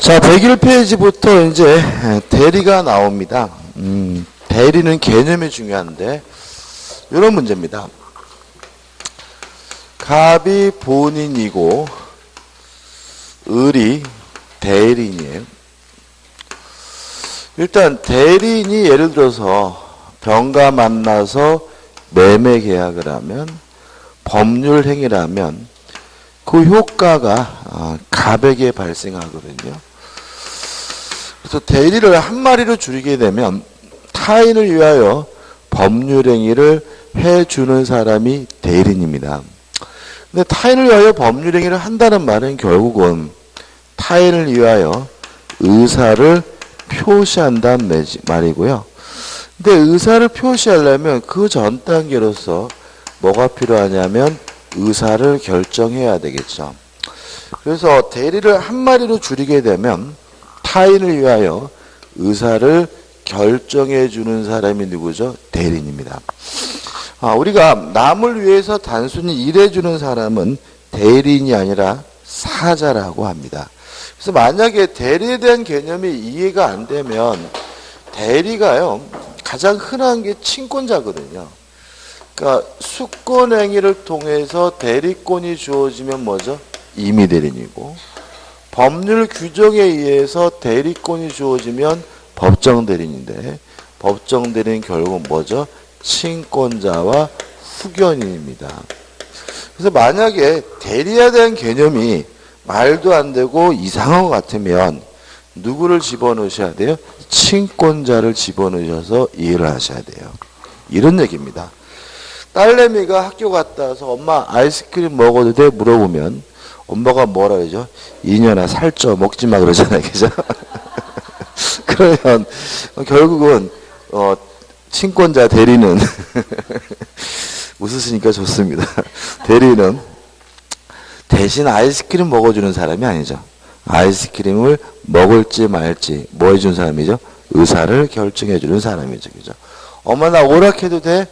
자, 101페이지부터 이제 대리가 나옵니다. 대리는 개념이 중요한데, 이런 문제입니다. 갑이 본인이고, 을이 대리인이에요. 일단, 대리인이 예를 들어서 병과 만나서 매매 계약을 하면, 법률 행위라면, 그 효과가 갑에게 발생하거든요. 그래서 대리를 한 마리로 줄이게 되면 타인을 위하여 법률 행위를 해주는 사람이 대리인입니다. 근데 타인을 위하여 법률 행위를 한다는 말은 결국은 타인을 위하여 의사를 표시한다는 말이고요. 근데 의사를 표시하려면 그 전 단계로서 뭐가 필요하냐면 의사를 결정해야 되겠죠. 그래서 대리를 한 마리로 줄이게 되면 타인을 위하여 의사를 결정해 주는 사람이 누구죠? 대리인입니다. 우리가 남을 위해서 단순히 일해 주는 사람은 대리인이 아니라 사자라고 합니다. 그래서 만약에 대리에 대한 개념이 이해가 안 되면 대리가요, 가장 흔한 게 친권자거든요. 그러니까 수권 행위를 통해서 대리권이 주어지면 뭐죠? 임의 대리인이고, 법률 규정에 의해서 대리권이 주어지면 법정 대리인인데, 법정 대리인 결국은 뭐죠? 친권자와 후견인입니다. 그래서 만약에 대리에 대한 개념이 말도 안 되고 이상한 것 같으면 누구를 집어넣으셔야 돼요? 친권자를 집어넣으셔서 이해를 하셔야 돼요. 이런 얘기입니다. 딸내미가 학교 갔다 와서 엄마 아이스크림 먹어도 돼? 물어보면 엄마가 뭐라 그러죠? 이년아 살쪄 먹지 마 그러잖아요. 그죠? 그러면 결국은 친권자 대리는 웃으시니까 좋습니다. 대리는 대신 아이스크림 먹어주는 사람이 아니죠. 아이스크림을 먹을지 말지 뭐 해주는 사람이죠? 의사를 결정해주는 사람이죠. 그죠? 엄마 나 오락해도 돼?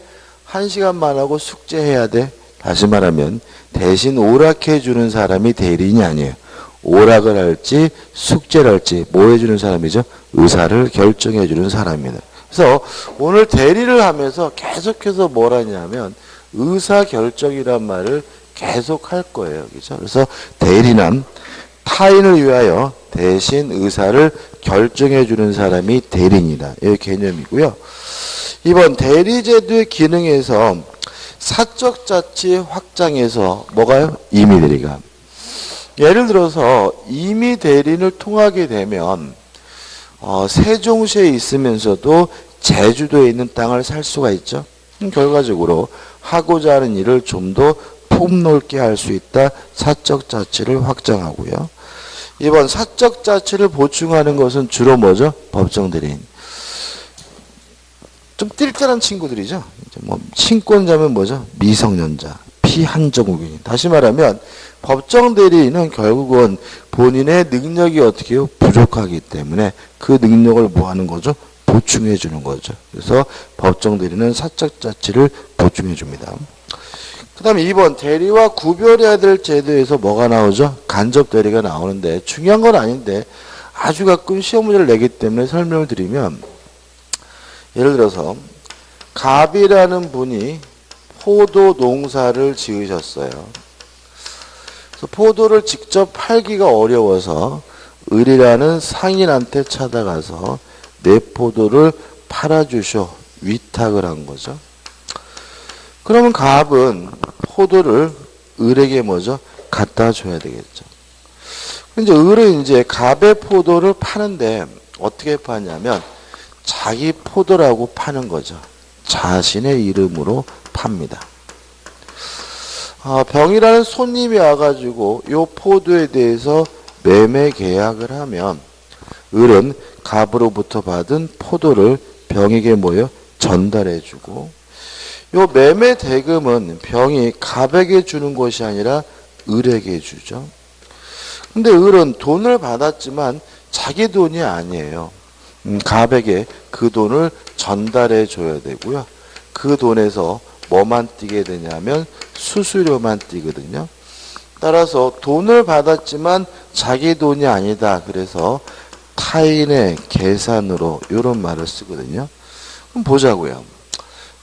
1시간만 하고 숙제해야 돼? 다시 말하면 대신 오락해주는 사람이 대리인이 아니에요. 오락을 할지 숙제를 할지 뭐 해주는 사람이죠? 의사를 결정해주는 사람입니다. 그래서 오늘 대리를 하면서 계속해서 뭘 하냐면 의사결정이란 말을 계속 할 거예요. 그렇죠? 그래서 대리는 타인을 위하여 대신 의사를 결정해주는 사람이 대리인이다. 이 개념이고요. 이번 대리제도의 기능에서 사적 자치 확장해서 뭐가요? 임의 대리가. 예를 들어서 임의 대리인을 통하게 되면 세종시에 있으면서도 제주도에 있는 땅을 살 수가 있죠. 결과적으로 하고자 하는 일을 좀 더 폭넓게 할 수 있다. 사적 자치를 확장하고요. 이번 사적 자치를 보충하는 것은 주로 뭐죠? 법정 대리인. 좀 띨띨한 친구들이죠. 뭐 친권자면 뭐죠? 미성년자, 피한정우견인. 다시 말하면 법정 대리인은 결국은 본인의 능력이 어떻게 해요? 부족하기 때문에 그 능력을 뭐 하는 거죠? 보충해 주는 거죠. 그래서 법정 대리는 사적 자치를 보충해 줍니다. 그 다음에 2번 대리와 구별해야 될 제도에서 뭐가 나오죠? 간접 대리가 나오는데 중요한 건 아닌데 아주 가끔 시험 문제를 내기 때문에 설명을 드리면 예를 들어서 갑이라는 분이 포도 농사를 지으셨어요. 그래서 포도를 직접 팔기가 어려워서 을이라는 상인한테 찾아가서 내 포도를 팔아주셔 위탁을 한 거죠. 그러면 갑은 포도를 을에게 뭐죠? 갖다 줘야 되겠죠. 이제 을은 이제 갑의 포도를 파는데 어떻게 파냐면 자기 포도라고 파는 거죠. 자신의 이름으로 팝니다. 병이라는 손님이 와가지고 요 포도에 대해서 매매 계약을 하면 을은 갑으로부터 받은 포도를 병에게 뭐요? 전달해주고 요 매매 대금은 병이 갑에게 주는 것이 아니라 을에게 주죠. 근데 을은 돈을 받았지만 자기 돈이 아니에요. 갑에게 그 돈을 전달해 줘야 되고요. 그 돈에서 뭐만 띄게 되냐면 수수료만 띄거든요. 따라서 돈을 받았지만 자기 돈이 아니다. 그래서 타인의 계산으로 이런 말을 쓰거든요. 그럼 보자고요.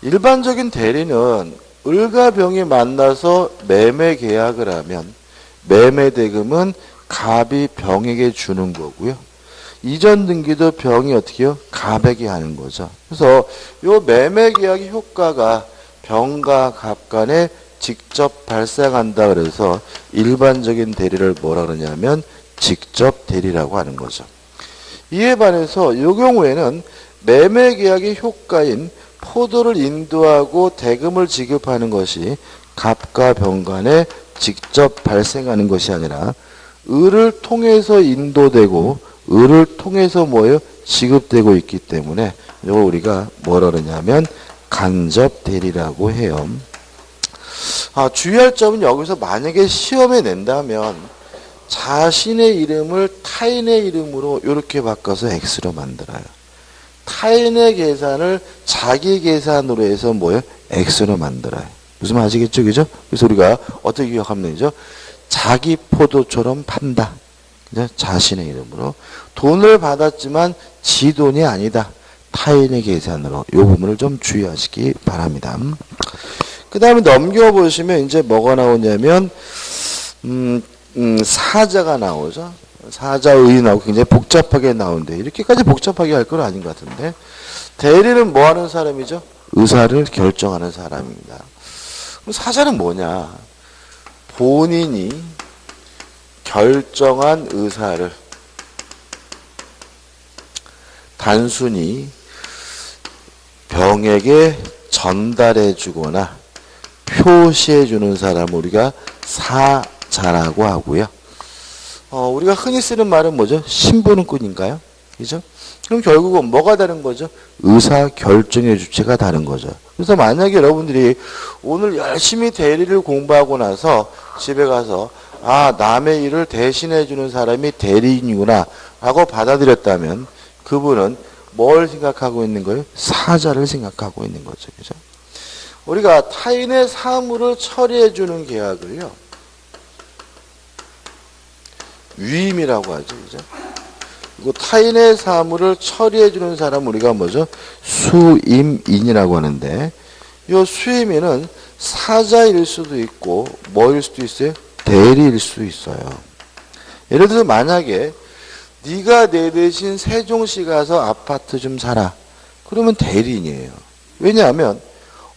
일반적인 대리는 을과 병이 만나서 매매 계약을 하면 매매 대금은 갑이 병에게 주는 거고요. 이전 등기도 병이 어떻게 해요? 갑에게 하는 거죠. 그래서 이 매매 계약의 효과가 병과 갑 간에 직접 발생한다 그래서 일반적인 대리를 뭐라 그러냐면 직접 대리라고 하는 거죠. 이에 반해서 이 경우에는 매매 계약의 효과인 포도를 인도하고 대금을 지급하는 것이 갑과 병 간에 직접 발생하는 것이 아니라 을을 통해서 인도되고 을을 통해서 뭐예요? 지급되고 있기 때문에 이거 우리가 뭐라 그러냐면 간접 대리라고 해요. 주의할 점은 여기서 만약에 시험에 낸다면 자신의 이름을 타인의 이름으로 이렇게 바꿔서 X로 만들어요. 타인의 계산을 자기 계산으로 해서 뭐예요? X로 만들어요. 무슨 말 아시겠죠? 그죠? 그래서 우리가 어떻게 기억하면 되죠? 자기 포도처럼 판다. 그죠? 자신의 이름으로. 돈을 받았지만 지 돈이 아니다. 타인의 계산으로. 이 부분을 좀 주의하시기 바랍니다. 그 다음에 넘겨보시면 이제 뭐가 나오냐면, 사자가 나오죠. 사자의 나오고 굉장히 복잡하게 나오는데, 이렇게까지 복잡하게 할 건 아닌 것 같은데, 대리는 뭐 하는 사람이죠? 의사를 결정하는 사람입니다. 그럼 사자는 뭐냐? 본인이 결정한 의사를 단순히 병에게 전달해 주거나 표시해 주는 사람을 우리가 사자라고 하고요. 우리가 흔히 쓰는 말은 뭐죠? 신부는꾼인가요? 그죠? 그럼 결국은 뭐가 다른 거죠? 의사 결정의 주체가 다른 거죠. 그래서 만약에 여러분들이 오늘 열심히 대리를 공부하고 나서 집에 가서 남의 일을 대신해 주는 사람이 대리인이구나 라고 받아들였다면 그분은 뭘 생각하고 있는 거예요? 사자를 생각하고 있는 거죠. 그죠? 우리가 타인의 사물을 처리해 주는 계약을요. 위임이라고 하죠. 그죠? 그리고 타인의 사물을 처리해 주는 사람 우리가 뭐죠? 수임인이라고 하는데 이 수임인은 사자일 수도 있고 뭐일 수도 있어요? 대리일 수 있어요. 예를 들어서 만약에 네가 내 대신 세종시 가서 아파트 좀 사라. 그러면 대리인이에요. 왜냐하면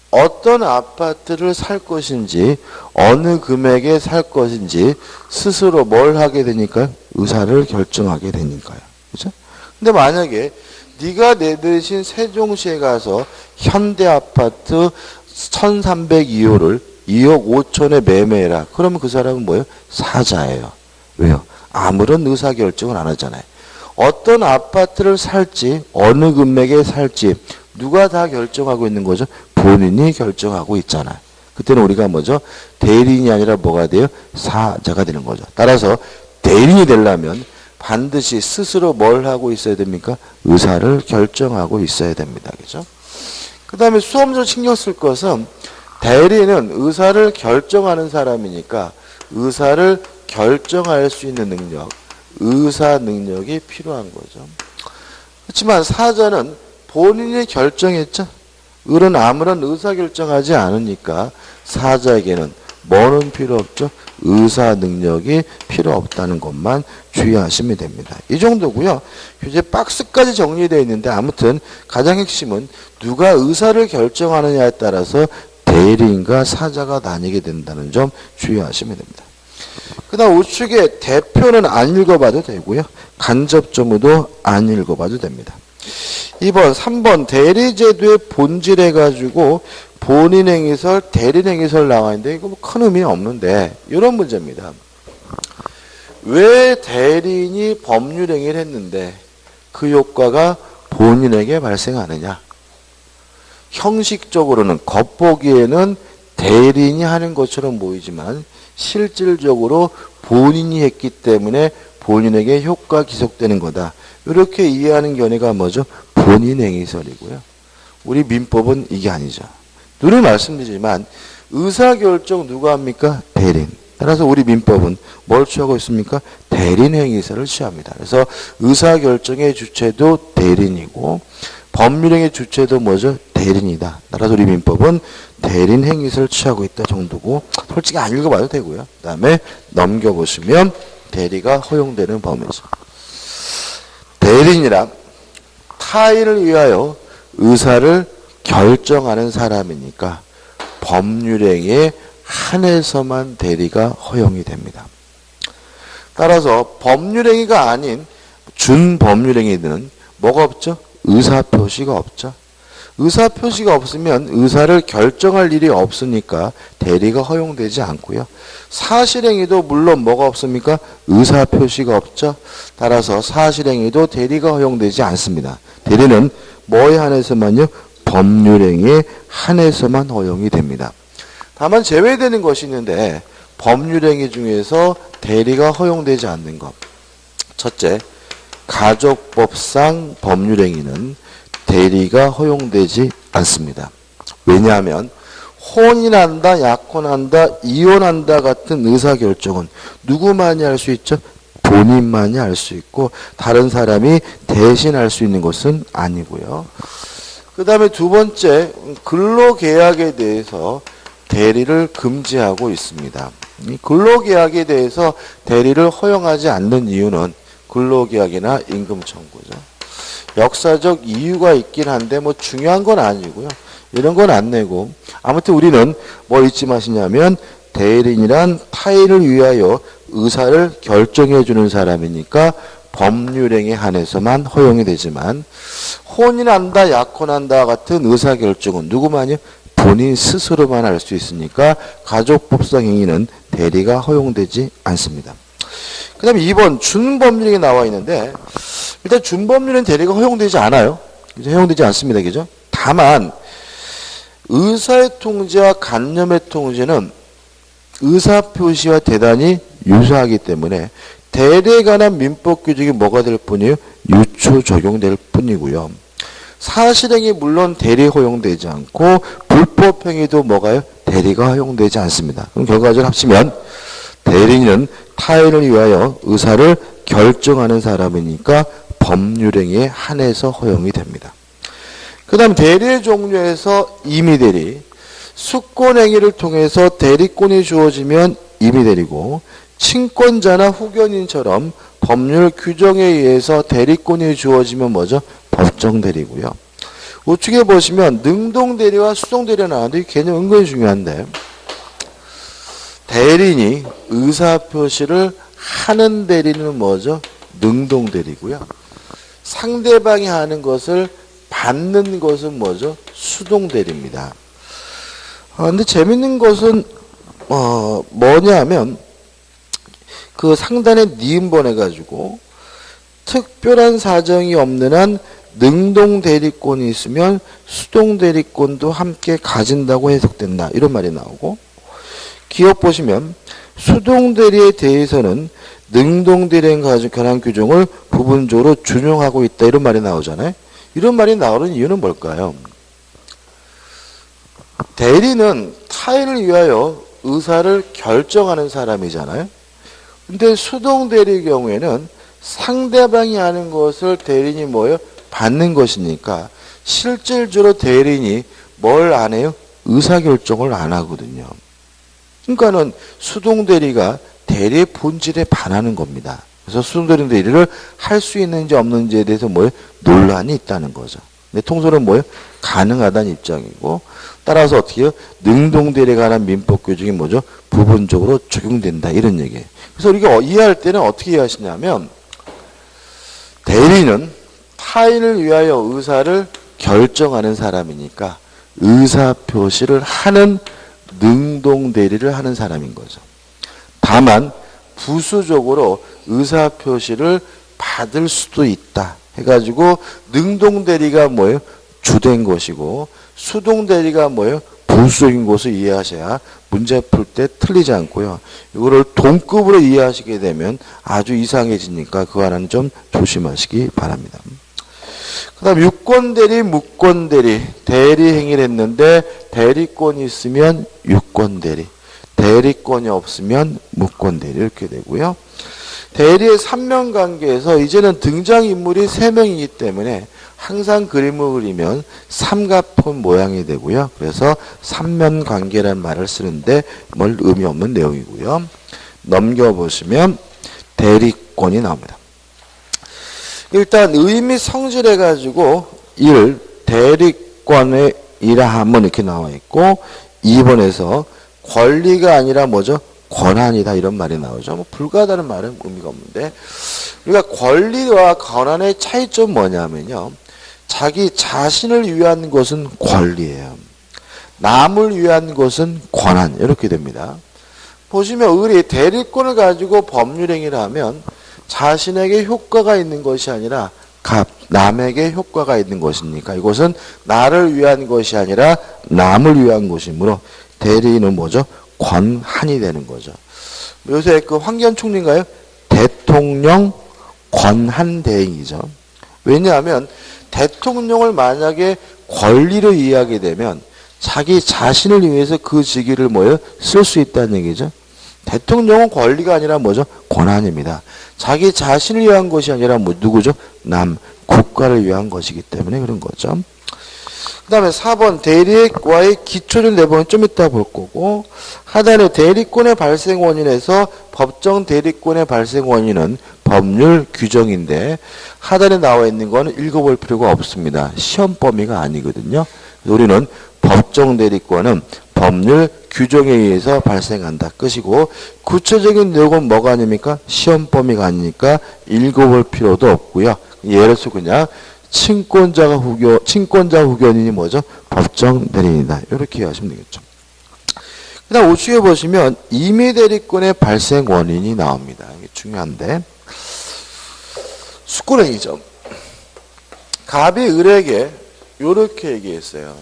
어떤 아파트를 살 것인지 어느 금액에 살 것인지 스스로 뭘 하게 되니까요? 의사를 결정하게 되니까요. 그죠? 근데 만약에 네가 내 대신 세종시에 가서 현대 아파트 1302호를 2억 5천에 매매해라. 그러면 그 사람은 뭐예요? 사자예요. 왜요? 아무런 의사결정을 안 하잖아요. 어떤 아파트를 살지 어느 금액에 살지 누가 다 결정하고 있는 거죠? 본인이 결정하고 있잖아요. 그때는 우리가 뭐죠? 대리인이 아니라 뭐가 돼요? 사자가 되는 거죠. 따라서 대리인이 되려면 반드시 스스로 뭘 하고 있어야 됩니까? 의사를 결정하고 있어야 됩니다. 그죠? 그 다음에 수험적으로 신경 쓸 것은 대리인은 의사를 결정하는 사람이니까 의사를 결정할 수 있는 능력, 의사 능력이 필요한 거죠. 그렇지만 사자는 본인이 결정했죠. 을은 아무런 의사결정하지 않으니까 사자에게는 뭐는 필요 없죠? 의사 능력이 필요 없다는 것만 주의하시면 됩니다. 이 정도고요. 이제 박스까지 정리되어 있는데 아무튼 가장 핵심은 누가 의사를 결정하느냐에 따라서 대리인과 사자가 나뉘게 된다는 점 주의하시면 됩니다. 그 다음 우측에 대표는 안 읽어봐도 되고요. 간접조무도 안 읽어봐도 됩니다. 2번, 3번 대리제도의 본질 해가지고 본인행위설, 대리행위설 나와 있는데 이거 뭐 큰 의미 없는데 이런 문제입니다. 왜 대리인이 법률행위를 했는데 그 효과가 본인에게 발생하느냐? 형식적으로는 겉보기에는 대리인이 하는 것처럼 보이지만 실질적으로 본인이 했기 때문에 본인에게 효과 기속되는 거다. 이렇게 이해하는 견해가 뭐죠? 본인행위설이고요. 우리 민법은 이게 아니죠. 늘 말씀드리지만 의사결정 누가 합니까? 대리인. 따라서 우리 민법은 뭘 취하고 있습니까? 대리인행위사를 취합니다. 그래서 의사결정의 주체도 대리인이고 법률행위 주체도 뭐죠? 대리인이다. 따라서 우리 민법은 대리인행위사를 취하고 있다 정도고 솔직히 안 읽어봐도 되고요. 그 다음에 넘겨보시면 대리가 허용되는 범위죠. 대리인이란 타인을 위하여 의사를 결정하는 사람이니까 법률행위에 한해서만 대리가 허용이 됩니다. 따라서 법률행위가 아닌 준법률행위는 뭐가 없죠? 의사표시가 없죠. 의사표시가 없으면 의사를 결정할 일이 없으니까 대리가 허용되지 않고요. 사실행위도 물론 뭐가 없습니까? 의사표시가 없죠. 따라서 사실행위도 대리가 허용되지 않습니다. 대리는 뭐에 한해서만요? 법률행위에 한해서만 허용이 됩니다. 다만 제외되는 것이 있는데 법률행위 중에서 대리가 허용되지 않는 것. 첫째, 가족법상 법률행위는 대리가 허용되지 않습니다. 왜냐하면 혼인한다, 약혼한다, 이혼한다 같은 의사결정은 누구만이 할 수 있죠? 본인만이 할 수 있고 다른 사람이 대신할 수 있는 것은 아니고요. 그 다음에 두 번째, 근로계약에 대해서 대리를 금지하고 있습니다. 이 근로계약에 대해서 대리를 허용하지 않는 이유는 근로계약이나 임금청구죠. 역사적 이유가 있긴 한데 뭐 중요한 건 아니고요. 이런 건 안 내고 아무튼 우리는 뭘 잊지 마시냐면 대리인이란 타인을 위하여 의사를 결정해 주는 사람이니까 법률행위에 한해서만 허용이 되지만 혼인한다, 약혼한다 같은 의사결정은 누구만요? 본인 스스로만 할 수 있으니까 가족법상 행위는 대리가 허용되지 않습니다. 그 다음에 2번 준법률이 나와 있는데 일단 준법률은 대리가 허용되지 않아요. 허용되지 않습니다. 그죠? 다만 의사의 통지와 간념의 통지는 의사표시와 대단히 유사하기 때문에 대리에 관한 민법 규정이 뭐가 될 뿐이에요? 유추 적용될 뿐이고요. 사실행위 물론 대리 허용되지 않고 불법행위도 뭐가요? 대리가 허용되지 않습니다. 그럼 결과적으로 합치면 대리인은 타인을 위하여 의사를 결정하는 사람이니까 법률행위에 한해서 허용이 됩니다. 그 다음 대리의 종류에서 임의대리, 수권행위를 통해서 대리권이 주어지면 임의대리고 친권자나 후견인처럼 법률 규정에 의해서 대리권이 주어지면 뭐죠? 법정대리고요. 우측에 보시면 능동대리와 수동대리가 나왔는데 이 개념 은근히 중요한데 대리인이 의사표시를 하는 대리는 뭐죠? 능동대리고요. 상대방이 하는 것을 받는 것은 뭐죠? 수동대리입니다. 근데 재밌는 것은 뭐냐면 그 상단에 니은 보내가지고 특별한 사정이 없는 한 능동대리권이 있으면 수동대리권도 함께 가진다고 해석된다. 이런 말이 나오고 기억 보시면 수동대리에 대해서는 능동대리에 관한 규정을 부분적으로 준용하고 있다. 이런 말이 나오잖아요. 이런 말이 나오는 이유는 뭘까요? 대리는 타인을 위하여 의사를 결정하는 사람이잖아요. 근데 수동대리의 경우에는 상대방이 하는 것을 대리인이 뭐예요? 받는 것이니까 실질적으로 대리인이 뭘 안 해요? 의사결정을 안 하거든요. 그러니까는 수동대리가 대리의 본질에 반하는 겁니다. 그래서 수동대리를 할 수 있는지 없는지에 대해서 뭐예요? 논란이 있다는 거죠. 근데 통설은 뭐예요? 가능하다는 입장이고 따라서 어떻게 해요? 능동대리에 관한 민법 규정이 뭐죠? 부분적으로 적용된다 이런 얘기예요. 그래서 우리가 이해할 때는 어떻게 이해하시냐면 대리는 타인을 위하여 의사를 결정하는 사람이니까 의사표시를 하는 능동대리를 하는 사람인 거죠. 다만 부수적으로 의사표시를 받을 수도 있다 해가지고 능동대리가 뭐예요? 주된 것이고 수동대리가 뭐예요? 부수적인 것을 이해하셔야 문제 풀 때 틀리지 않고요. 이거를 동급으로 이해하시게 되면 아주 이상해지니까 그거 하나는 좀 조심하시기 바랍니다. 그 다음 유권대리, 무권대리, 대리 행위를 했는데 대리권이 있으면 유권대리, 대리권이 없으면 무권대리 이렇게 되고요. 대리의 삼면관계에서 이제는 등장인물이 3명이기 때문에 항상 그림을 그리면 삼각형 모양이 되고요. 그래서 삼면관계라는 말을 쓰는데 뭘 의미 없는 내용이고요. 넘겨보시면 대리권이 나옵니다. 일단 의미 성질해가지고 1. 대리권의 이라함은 이렇게 나와 있고 2번에서 권리가 아니라 뭐죠? 권한이다 이런 말이 나오죠. 뭐 불가하다는 말은 의미가 없는데 우리가 권리와 권한의 차이점 뭐냐면요. 자기 자신을 위한 것은 권리예요. 남을 위한 것은 권한 이렇게 됩니다. 보시면 우리 대리권을 가지고 법률행위를 하면 자신에게 효과가 있는 것이 아니라 남에게 효과가 있는 것이니까 이것은 나를 위한 것이 아니라 남을 위한 것이므로 대리는 뭐죠? 권한이 되는 거죠. 요새 그 황교안 총리인가요? 대통령 권한대행이죠. 왜냐하면 대통령을 만약에 권리로 이해하게 되면 자기 자신을 위해서 그 직위를 쓸 수 있다는 얘기죠. 대통령은 권리가 아니라 뭐죠? 권한입니다. 자기 자신을 위한 것이 아니라 누구죠? 국가를 위한 것이기 때문에 그런 거죠. 그 다음에 4번 대리과의 기초를 내보면 좀 이따 볼 거고 하단에 대리권의 발생 원인에서 법정 대리권의 발생 원인은 법률 규정인데 하단에 나와 있는 거는 읽어볼 필요가 없습니다. 시험 범위가 아니거든요. 우리는 법정 대리권은 법률 규정에 의해서 발생한다 끝이고 구체적인 내용은 뭐가 아닙니까? 시험 범위가 아니니까 읽어볼 필요도 없고요. 예를 들어서 그냥 친권자 후견인이 뭐죠? 법정 대리인이다. 이렇게 이해하시면 되겠죠. 그 다음 우측에 보시면 임의 대리권의 발생 원인이 나옵니다. 이게 중요한데 수권행위죠. 갑이 을에게 이렇게 얘기했어요.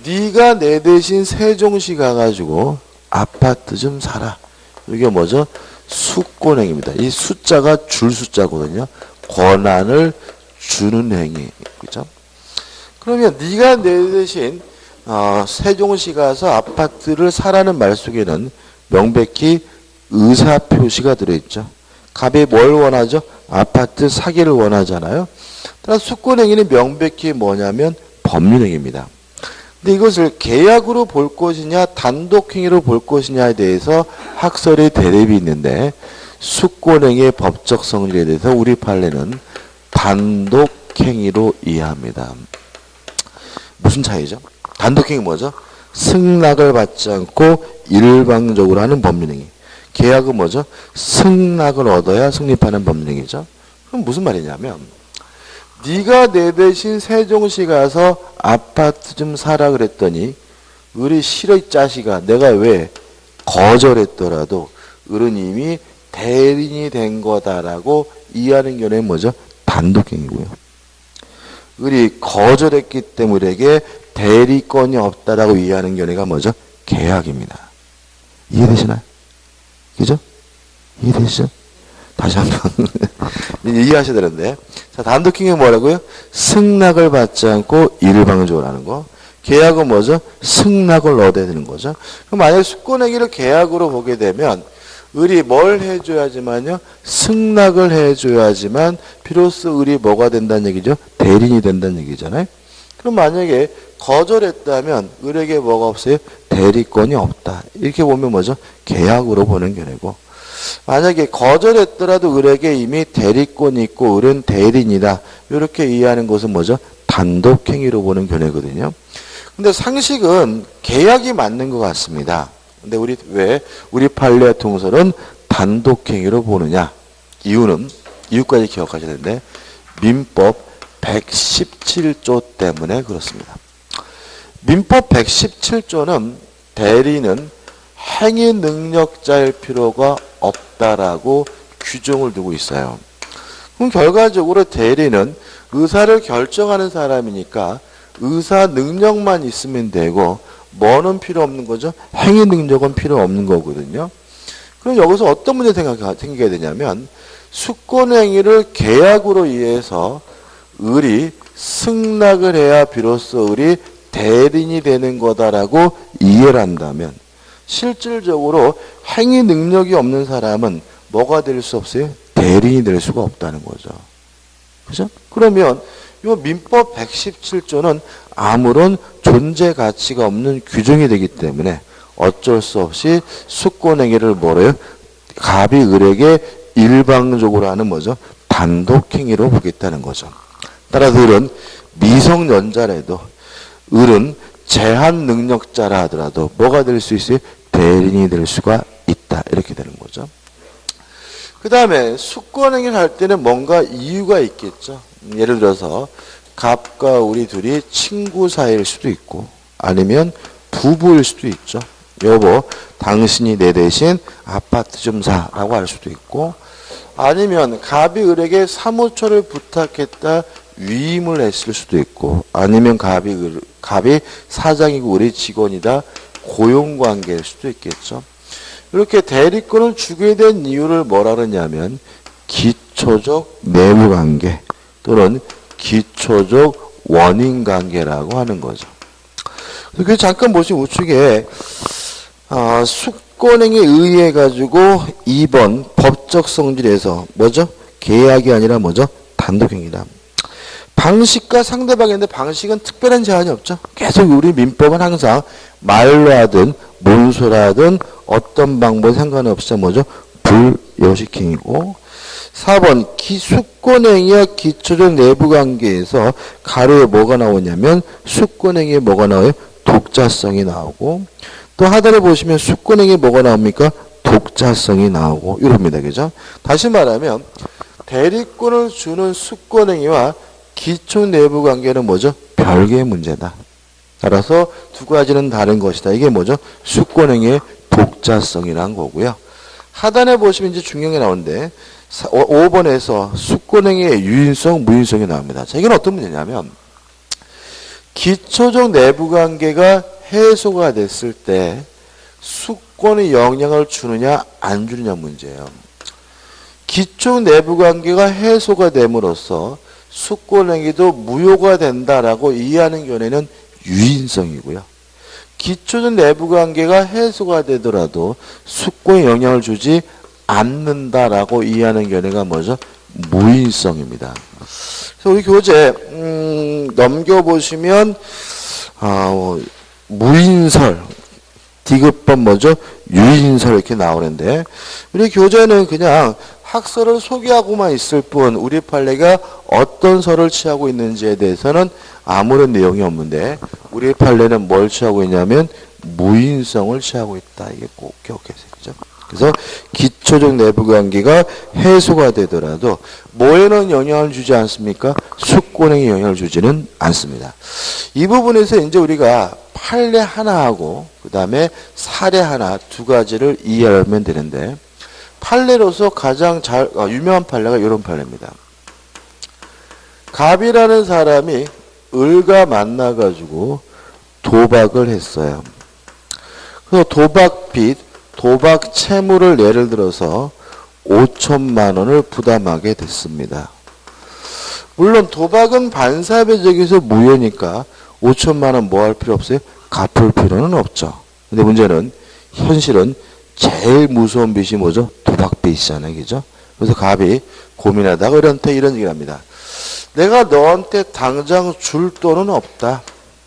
네가 내 대신 세종시 가가지고 아파트 좀 사라. 이게 뭐죠? 수권행위입니다. 이 숫자가 줄 숫자거든요. 권한을 주는 행위. 그죠? 그러면 네가 내 대신 세종시 가서 아파트를 사라는 말 속에는 명백히 의사표시가 들어있죠. 갑이 뭘 원하죠? 아파트 사기를 원하잖아요. 따라서 수권행위는 명백히 뭐냐면 법률행위입니다. 근데 이것을 계약으로 볼 것이냐 단독행위로 볼 것이냐에 대해서 학설의 대립이 있는데 수권행위의 법적 성질에 대해서 우리 판례는 단독행위로 이해합니다. 무슨 차이죠? 단독행위 뭐죠? 승낙을 받지 않고 일방적으로 하는 법률행위. 계약은 뭐죠? 승낙을 얻어야 성립하는 법률행위죠. 그럼 무슨 말이냐면 네가 내 대신 세종시 가서 아파트 좀 사라 그랬더니 을이 싫어 이 자식아 내가 왜 거절했더라도 을은 이미 대리인이 된 거다라고 이해하는 견해는 뭐죠? 단독행위고요. 을이 거절했기 때문에 을에게 대리권이 없다라고 이해하는 견해가 뭐죠? 계약입니다. 이해되시나요? 그죠? 이해되시죠? 다시 한번 이해하셔야 되는데 자 단독행위 뭐라고요? 승낙을 받지 않고 일방적으로 하는 거. 계약은 뭐죠? 승낙을 얻어야 되는 거죠. 그럼 만약에 수권행위를 계약으로 보게 되면 을이 뭘 해줘야지만요? 승낙을 해줘야지만 비로소 을이 뭐가 된다는 얘기죠? 대리인이 된다는 얘기잖아요. 그럼 만약에 거절했다면 을에게 뭐가 없어요? 대리권이 없다. 이렇게 보면 뭐죠? 계약으로 보는 견해고 만약에 거절했더라도 을에게 이미 대리권이 있고 을은 대리인이다. 이렇게 이해하는 것은 뭐죠? 단독행위로 보는 견해거든요. 근데 상식은 계약이 맞는 것 같습니다. 근데 우리 판례 통설은 단독행위로 보느냐? 이유까지 기억하셔야 되는데 민법 117조 때문에 그렇습니다. 민법 117조는 대리는 행위 능력자일 필요가 없다라고 규정을 두고 있어요. 그럼 결과적으로 대리는 의사를 결정하는 사람이니까 의사 능력만 있으면 되고 뭐는 필요 없는 거죠? 행위 능력은 필요 없는 거거든요. 그럼 여기서 어떤 문제가 생기게 되냐면 수권행위를 계약으로 이해해서 을이 승낙을 해야 비로소 을이 대리인이 되는 거다라고 이해를 한다면 실질적으로 행위 능력이 없는 사람은 뭐가 될 수 없어요? 대리인이 될 수가 없다는 거죠. 그죠? 그러면 이 민법 117조는 아무런 존재 가치가 없는 규정이 되기 때문에 어쩔 수 없이 숙권행위를 뭐래요? 갑이 을에게 일방적으로 하는 뭐죠? 단독행위로 보겠다는 거죠. 따라서 을은 미성년자라도 을은 제한 능력자라 하더라도 뭐가 될 수 있어요? 대리인이 될 수가 있다. 이렇게 되는 거죠. 그 다음에 숙권행위를 할 때는 뭔가 이유가 있겠죠. 예를 들어서 갑과 을이 둘이 친구 사이일 수도 있고 아니면 부부일 수도 있죠. 여보, 당신이 내 대신 아파트 좀 사라고 할 수도 있고 아니면 갑이 을에게 사무처를 부탁했다 위임을 했을 수도 있고 아니면 갑이 사장이고 을이 직원이다 고용관계일 수도 있겠죠. 이렇게 대리권을 주게 된 이유를 뭐라 그러냐면 기초적 내부관계 또는 기초적 원인관계라고 하는 거죠. 그래서 잠깐 보시면 우측에 숙권행위에 의해 가지고 2번 법적 성질에서 뭐죠? 계약이 아니라 뭐죠? 단독행위다. 방식과 상대방인데 방식은 특별한 제한이 없죠. 계속 우리 민법은 항상 말로 하든 문서로 하든 어떤 방법에 상관없이 뭐죠? 불여식행위고 4번 숙권행위와 기초적 내부관계에서 가로에 뭐가 나오냐면 숙권행위에 뭐가 나와요? 독자성이 나오고 또 하단에 보시면 숙권행위에 뭐가 나옵니까? 독자성이 나오고 이럽니다. 그죠? 다시 말하면 대리권을 주는 숙권행위와 기초 내부 관계는 뭐죠? 별개의 문제다. 따라서 두 가지는 다른 것이다. 이게 뭐죠? 숙권행위의 독자성이라는 거고요. 하단에 보시면 이제 중요한 게 나오는데 5번에서 숙권행위의 유인성, 무인성이 나옵니다. 자, 이건 어떤 문제냐면 기초적 내부 관계가 해소가 됐을 때 숙권의 영향을 주느냐 안 주느냐 문제예요. 기초 내부 관계가 해소가 됨으로써 숙권행위도 무효가 된다라고 이해하는 견해는 유인성이고요. 기초적 내부관계가 해소가 되더라도 숙권에 영향을 주지 않는다라고 이해하는 견해가 뭐죠? 무인성입니다. 그래서 우리 교재 넘겨보시면 무인설, 디귿번 뭐죠? 유인설 이렇게 나오는데 우리 교재는 그냥 학설을 소개하고만 있을 뿐 우리 판례가 어떤 설을 취하고 있는지에 대해서는 아무런 내용이 없는데 우리 판례는 뭘 취하고 있냐면 무인성을 취하고 있다. 이게 꼭 기억하세요. 그죠? 그래서 기초적 내부관계가 해소가 되더라도 뭐에는 영향을 주지 않습니까? 숙권행위에 영향을 주지는 않습니다. 이 부분에서 이제 우리가 판례 하나하고 그 다음에 사례 하나 두 가지를 이해하면 되는데 판례로서 가장 유명한 판례가 이런 판례입니다. 갑이라는 사람이 을과 만나가지고 도박을 했어요. 그래서 도박빚, 도박 채무를 예를 들어서 5천만 원을 부담하게 됐습니다. 물론 도박은 반사회적에서 무효니까 5천만 원 뭐 할 필요 없어요? 갚을 필요는 없죠. 근데 문제는 현실은 제일 무서운 빚이 뭐죠? 도박빚이잖아요. 그죠? 그래서 갑이 고민하다가 이런 얘기를 합니다. 내가 너한테 당장 줄 돈은 없다.